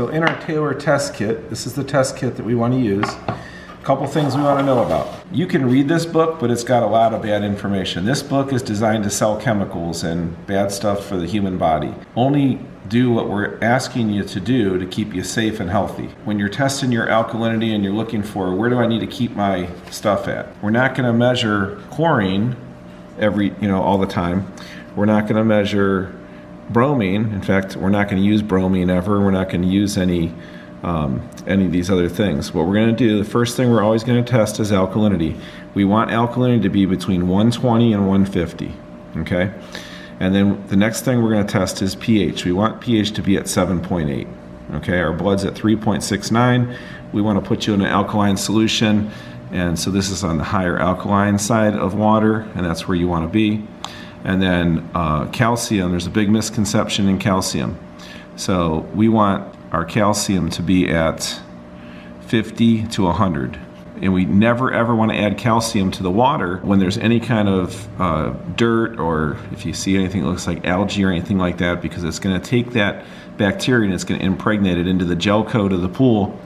So in our Taylor test kit, this is the test kit that we want to use. A couple things we want to know about. You can read this book, but it's got a lot of bad information. This book is designed to sell chemicals and bad stuff for the human body. Only do what we're asking you to do to keep you safe and healthy. When you're testing your alkalinity and you're looking for where do I need to keep my stuff at, we're not going to measure chlorine all the time. We're not going to measure bromine. In fact, we're not going to use bromine ever. We're not going to use any of these other things. What we're going to do, the first thing we're always going to test is alkalinity. We want alkalinity to be between 120 and 150, okay? And then the next thing we're going to test is pH. We want pH to be at 7.8, okay? Our blood's at 3.69. We want to put you in an alkaline solution, and so this is on the higher alkaline side of water, and that's where you want to be. And then calcium, there's a big misconception in calcium. So we want our calcium to be at 50 to 100. And we never ever want to add calcium to the water when there's any kind of dirt, or if you see anything that looks like algae or anything like that, because it's going to take that bacteria and it's going to impregnate it into the gel coat of the pool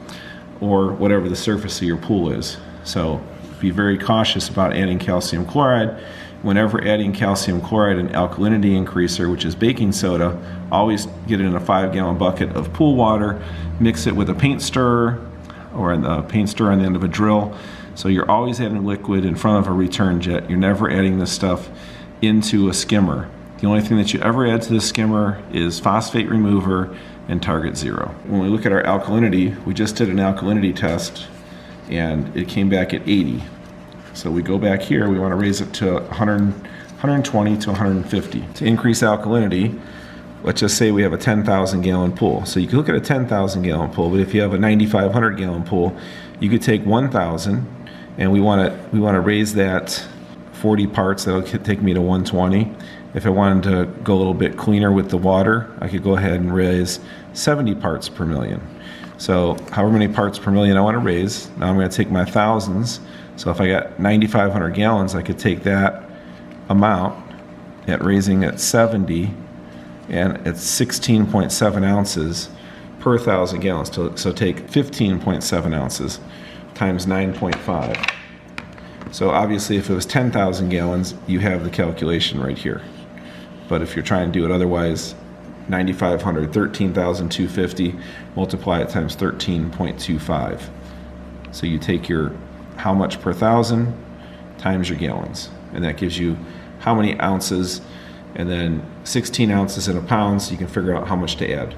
or whatever the surface of your pool is. So be very cautious about adding calcium chloride. Whenever adding calcium chloride and alkalinity increaser, which is baking soda, always get it in a 5-gallon bucket of pool water, mix it with a paint stirrer, or a paint stirrer on the end of a drill. So you're always adding liquid in front of a return jet. You're never adding this stuff into a skimmer. The only thing that you ever add to the skimmer is phosphate remover and target zero. When we look at our alkalinity, we just did an alkalinity test and it came back at 80. So we go back here, we want to raise it to 120 to 150. To increase alkalinity, let's just say we have a 10,000 gallon pool. So you can look at a 10,000 gallon pool, but if you have a 9,500 gallon pool, you could take 1,000 and we want to raise that 40 parts. That'll take me to 120. If I wanted to go a little bit cleaner with the water, I could go ahead and raise 70 parts per million. So however many parts per million I want to raise, now I'm going to take my thousands. So if I got 9,500 gallons, I could take that amount at raising at 70 and it's 16.7 ounces per 1,000 gallons. So take 15.7 ounces times 9.5. So obviously if it was 10,000 gallons, you have the calculation right here. But if you're trying to do it otherwise, 9,500, 13,250, multiply it times 13.25. So you take your how much per 1,000 times your gallons, and that gives you how many ounces, and then 16 ounces in a pound, so you can figure out how much to add.